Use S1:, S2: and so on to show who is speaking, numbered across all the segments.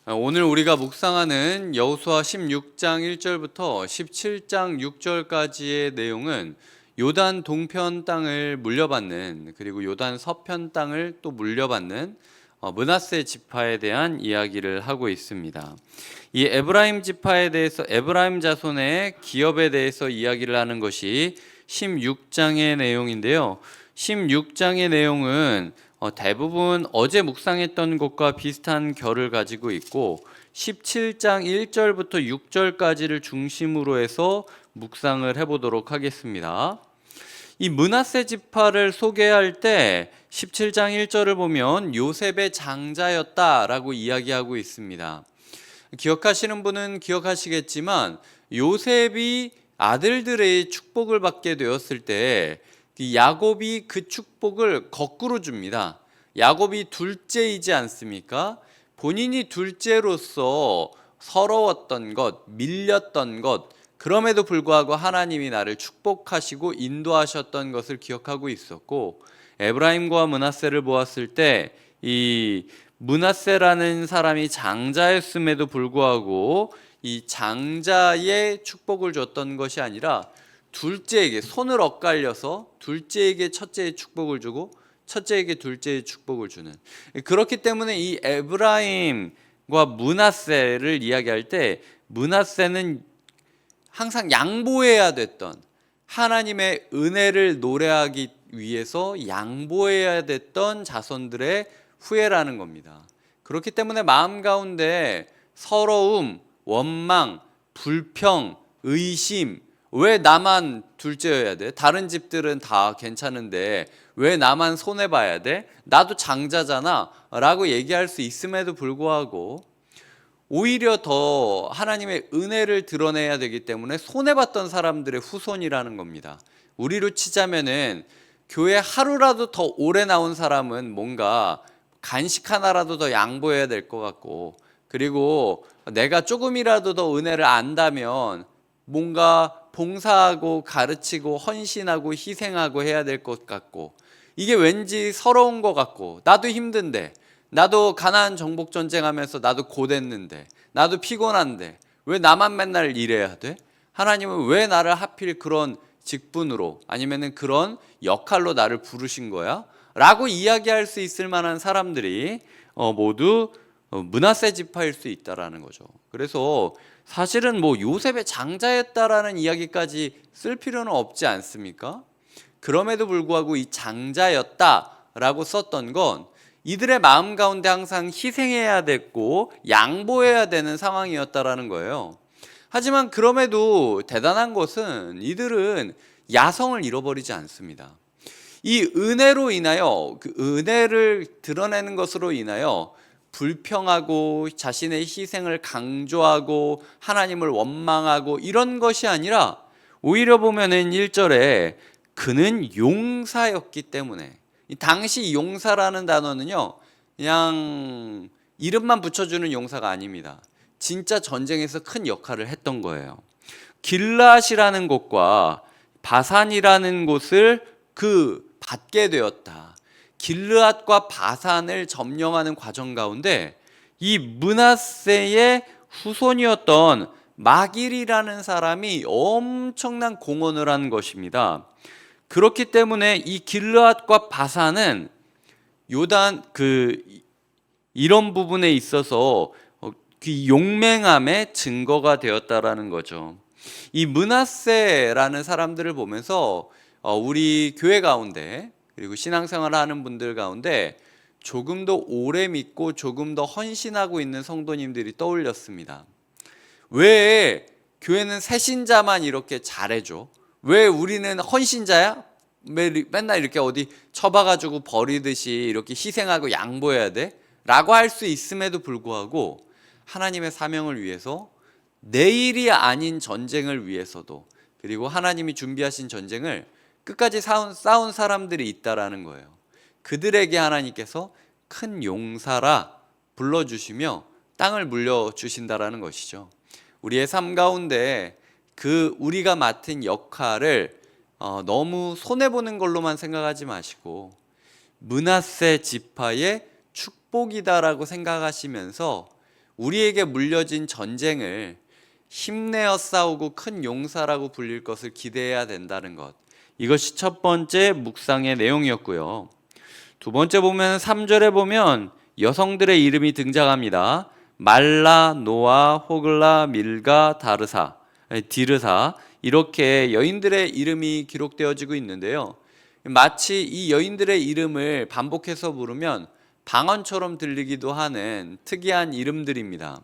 S1: 오늘 우리가 묵상하는 여호수아 16장 1절부터 17장 6절까지의 내용은 요단 동편 땅을 물려받는, 그리고 요단 서편 땅을 또 물려받는 므낫세 지파에 대한 이야기를 하고 있습니다. 이 에브라임 지파에 대해서, 에브라임 자손의 기업에 대해서 이야기를 하는 것이 16장의 내용인데요. 16장의 내용은 대부분 어제 묵상했던 것과 비슷한 결을 가지고 있고 17장 1절부터 6절까지를 중심으로 해서 묵상을 해보도록 하겠습니다. 이 므낫세 지파를 소개할 때 17장 1절을 보면 요셉의 장자였다라고 이야기하고 있습니다. 기억하시는 분은 기억하시겠지만 요셉이 아들들의 축복을 받게 되었을 때 야곱이 그 축복을 거꾸로 줍니다. 야곱이 둘째이지 않습니까? 본인이 둘째로서 서러웠던 것, 밀렸던 것, 그럼에도 불구하고 하나님이 나를 축복하시고 인도하셨던 것을 기억하고 있었고, 에브라임과 므낫세를 보았을 때 이 므낫세라는 사람이 장자였음에도 불구하고 이 장자의 축복을 줬던 것이 아니라 둘째에게 손을 엇갈려서 둘째에게 첫째의 축복을 주고 첫째에게 둘째의 축복을 주는, 그렇기 때문에 이 에브라임과 므낫세를 이야기할 때 므낫세는 항상 양보해야 됐던, 하나님의 은혜를 노래하기 위해서 양보해야 됐던 자손들의 후예라는 겁니다. 그렇기 때문에 마음 가운데 서러움, 원망, 불평, 의심, 왜 나만 둘째여야 돼? 다른 집들은 다 괜찮은데 왜 나만 손해봐야 돼? 나도 장자잖아 라고 얘기할 수 있음에도 불구하고 오히려 더 하나님의 은혜를 드러내야 되기 때문에 손해봤던 사람들의 후손이라는 겁니다. 우리로 치자면은 교회 하루라도 더 오래 나온 사람은 뭔가 간식 하나라도 더 양보해야 될 것 같고, 그리고 내가 조금이라도 더 은혜를 안다면 뭔가 봉사하고 가르치고 헌신하고 희생하고 해야 될 것 같고, 이게 왠지 서러운 것 같고, 나도 힘든데, 나도 가나안 정복 전쟁하면서 나도 고됐는데, 나도 피곤한데 왜 나만 맨날 일해야 돼? 하나님은 왜 나를 하필 그런 직분으로 아니면은 그런 역할로 나를 부르신 거야? 라고 이야기할 수 있을 만한 사람들이 모두 므낫세 지파일 수 있다라는 거죠. 그래서 사실은 뭐 요셉의 장자였다라는 이야기까지 쓸 필요는 없지 않습니까? 그럼에도 불구하고 이 장자였다라고 썼던 건 이들의 마음 가운데 항상 희생해야 됐고 양보해야 되는 상황이었다라는 거예요. 하지만 그럼에도 대단한 것은 이들은 야성을 잃어버리지 않습니다. 이 은혜로 인하여, 그 은혜를 드러내는 것으로 인하여 불평하고 자신의 희생을 강조하고 하나님을 원망하고 이런 것이 아니라, 오히려 보면은 1절에 그는 용사였기 때문에, 당시 용사라는 단어는요 그냥 이름만 붙여주는 용사가 아닙니다. 진짜 전쟁에서 큰 역할을 했던 거예요. 길앗이라는 곳과 바산이라는 곳을 받게 되었다. 길르앗과 바산을 점령하는 과정 가운데 이 므낫세의 후손이었던 마길이라는 사람이 엄청난 공헌을 한 것입니다. 그렇기 때문에 이 길르앗과 바산은 요단 이런 부분에 있어서 그 용맹함의 증거가 되었다라는 거죠. 이 므낫세라는 사람들을 보면서 우리 교회 가운데, 그리고 신앙생활을 하는 분들 가운데 조금 더 오래 믿고 조금 더 헌신하고 있는 성도님들이 떠올렸습니다. 왜 교회는 새신자만 이렇게 잘해줘? 왜 우리는 헌신자야? 맨날 이렇게 어디 처박아주고 버리듯이 이렇게 희생하고 양보해야 돼? 라고 할 수 있음에도 불구하고 하나님의 사명을 위해서, 내일이 아닌 전쟁을 위해서도, 그리고 하나님이 준비하신 전쟁을 끝까지 싸운 사람들이 있다라는 거예요. 그들에게 하나님께서 큰 용사라 불러주시며 땅을 물려주신다라는 것이죠. 우리의 삶 가운데 우리가 맡은 역할을 너무 손해보는 걸로만 생각하지 마시고 므낫세 지파의 축복이다라고 생각하시면서 우리에게 물려진 전쟁을 힘내어 싸우고 큰 용사라고 불릴 것을 기대해야 된다는 것. 이것이 첫 번째 묵상의 내용이었고요. 두 번째 보면 3절에 보면 여성들의 이름이 등장합니다. 말라, 노아, 호글라, 밀가, 디르사 이렇게 여인들의 이름이 기록되어지고 있는데요. 마치 이 여인들의 이름을 반복해서 부르면 방언처럼 들리기도 하는 특이한 이름들입니다.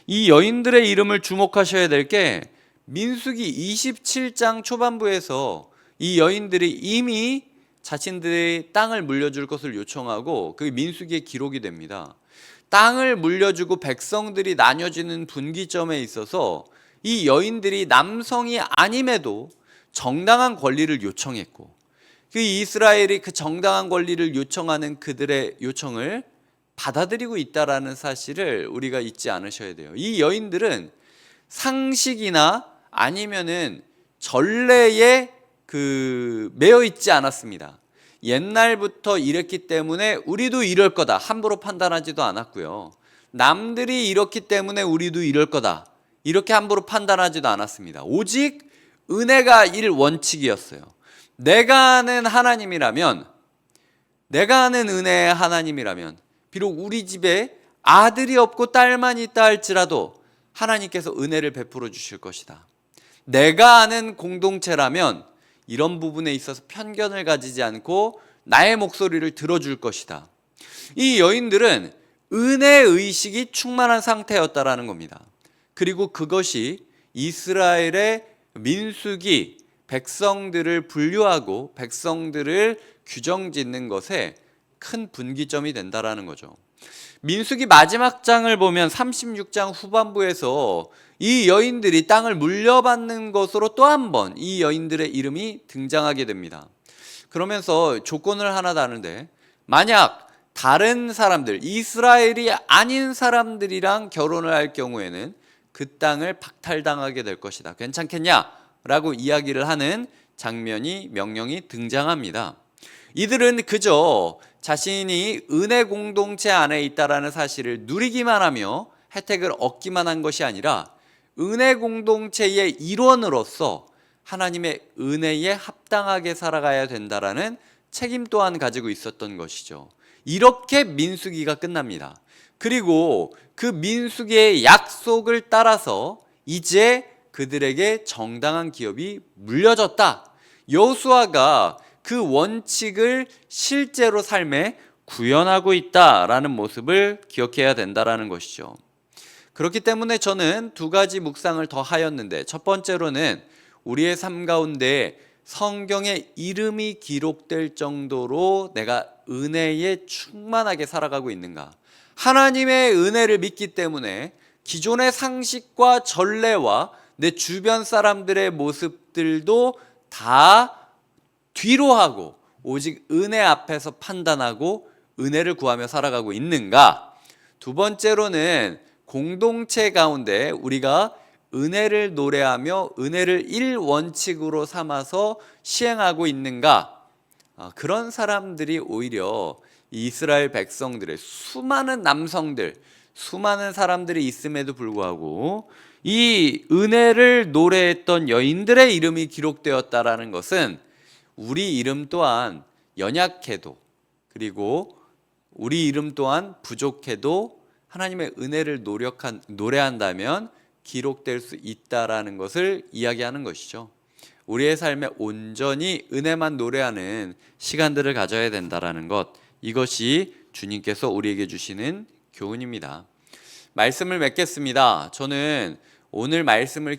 S1: 이 여인들의 이름을 주목하셔야 될 게 민수기 27장 초반부에서 이 여인들이 이미 자신들의 땅을 물려줄 것을 요청하고 그 민수기에 기록이 됩니다. 땅을 물려주고 백성들이 나뉘어지는 분기점에 있어서 이 여인들이 남성이 아님에도 정당한 권리를 요청했고 그 이스라엘이 그 정당한 권리를 요청하는 그들의 요청을 받아들이고 있다라는 사실을 우리가 잊지 않으셔야 돼요. 이 여인들은 상식이나 아니면은 전례에 매여 있지 않았습니다. 옛날부터 이랬기 때문에 우리도 이럴 거다 함부로 판단하지도 않았고요. 남들이 이렇기 때문에 우리도 이럴 거다 이렇게 함부로 판단하지도 않았습니다. 오직 은혜가 원칙이었어요. 내가 아는 은혜의 하나님이라면 비록 우리 집에 아들이 없고 딸만 있다 할지라도 하나님께서 은혜를 베풀어 주실 것이다. 내가 아는 공동체라면 이런 부분에 있어서 편견을 가지지 않고 나의 목소리를 들어줄 것이다. 이 여인들은 은혜의식이 충만한 상태였다라는 겁니다. 그리고 그것이 이스라엘의 민수기 백성들을 분류하고 백성들을 규정짓는 것에 큰 분기점이 된다라는 거죠. 민수기 마지막 장을 보면 36장 후반부에서 이 여인들이 땅을 물려받는 것으로 또 한 번 이 여인들의 이름이 등장하게 됩니다. 그러면서 조건을 하나 다는데 만약 다른 사람들, 이스라엘이 아닌 사람들이랑 결혼을 할 경우에는 그 땅을 박탈당하게 될 것이다. 괜찮겠냐? 라고 이야기를 하는 장면이 명령이 등장합니다. 이들은 그저 자신이 은혜 공동체 안에 있다라는 사실을 누리기만 하며 혜택을 얻기만 한 것이 아니라 은혜 공동체의 일원으로서 하나님의 은혜에 합당하게 살아가야 된다라는 책임 또한 가지고 있었던 것이죠. 이렇게 민수기가 끝납니다. 그리고 그 민수기의 약속을 따라서 이제 그들에게 정당한 기업이 물려졌다. 여호수아가 그 원칙을 실제로 삶에 구현하고 있다라는 모습을 기억해야 된다라는 것이죠. 그렇기 때문에 저는 두 가지 묵상을 더 하였는데 첫 번째로는 우리의 삶 가운데 성경에 이름이 기록될 정도로 내가 은혜에 충만하게 살아가고 있는가. 하나님의 은혜를 믿기 때문에 기존의 상식과 전례와 내 주변 사람들의 모습들도 다 뒤로 하고 오직 은혜 앞에서 판단하고 은혜를 구하며 살아가고 있는가. 두 번째로는 공동체 가운데 우리가 은혜를 노래하며 은혜를 일원칙으로 삼아서 시행하고 있는가. 그런 사람들이 오히려 이스라엘 백성들의 수많은 남성들, 수많은 사람들이 있음에도 불구하고 이 은혜를 노래했던 여인들의 이름이 기록되었다라는 것은 우리 이름 또한 연약해도 그리고 우리 이름 또한 부족해도 하나님의 은혜를 노래한다면 기록될 수 있다라는 것을 이야기하는 것이죠. 우리의 삶에 온전히 은혜만 노래하는 시간들을 가져야 된다라는 것, 이것이 주님께서 우리에게 주시는 교훈입니다. 말씀을 맺겠습니다. 저는 오늘 말씀을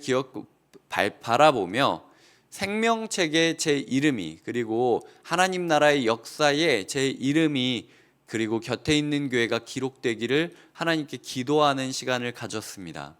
S1: 바라보며 생명책에 제 이름이 그리고 하나님 나라의 역사에 제 이름이 그리고 곁에 있는 교회가 기록되기를 하나님께 기도하는 시간을 가졌습니다.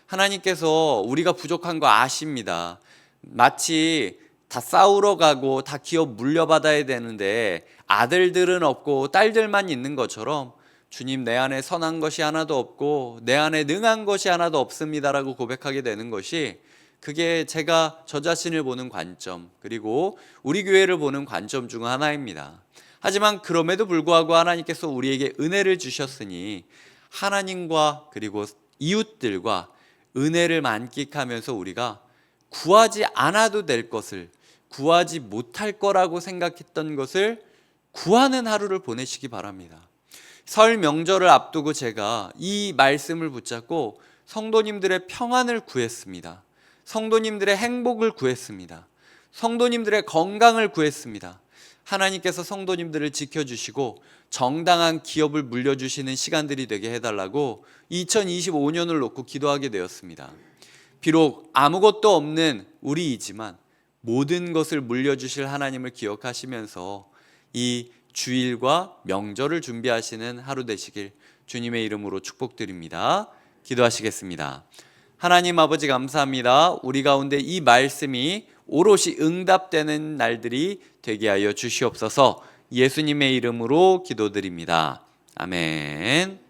S1: 하나님께서 우리가 부족한 거 아십니다. 마치 다 싸우러 가고 다 기업 물려받아야 되는데 아들들은 없고 딸들만 있는 것처럼 주님, 내 안에 선한 것이 하나도 없고 내 안에 능한 것이 하나도 없습니다라고 고백하게 되는 것이, 그게 제가 저 자신을 보는 관점 그리고 우리 교회를 보는 관점 중 하나입니다. 하지만 그럼에도 불구하고 하나님께서 우리에게 은혜를 주셨으니 하나님과 그리고 이웃들과 은혜를 만끽하면서 우리가 구하지 않아도 될 것을, 구하지 못할 거라고 생각했던 것을 구하는 하루를 보내시기 바랍니다. 설 명절을 앞두고 제가 이 말씀을 붙잡고 성도님들의 평안을 구했습니다. 성도님들의 행복을 구했습니다. 성도님들의 건강을 구했습니다. 하나님께서 성도님들을 지켜주시고 정당한 기업을 물려주시는 시간들이 되게 해달라고 2025년을 놓고 기도하게 되었습니다. 비록 아무것도 없는 우리이지만 모든 것을 물려주실 하나님을 기억하시면서 이 주일과 명절을 준비하시는 하루 되시길 주님의 이름으로 축복드립니다. 기도하시겠습니다. 하나님 아버지 감사합니다. 우리 가운데 이 말씀이 오롯이 응답되는 날들이 되게 하여 주시옵소서. 예수님의 이름으로 기도드립니다. 아멘.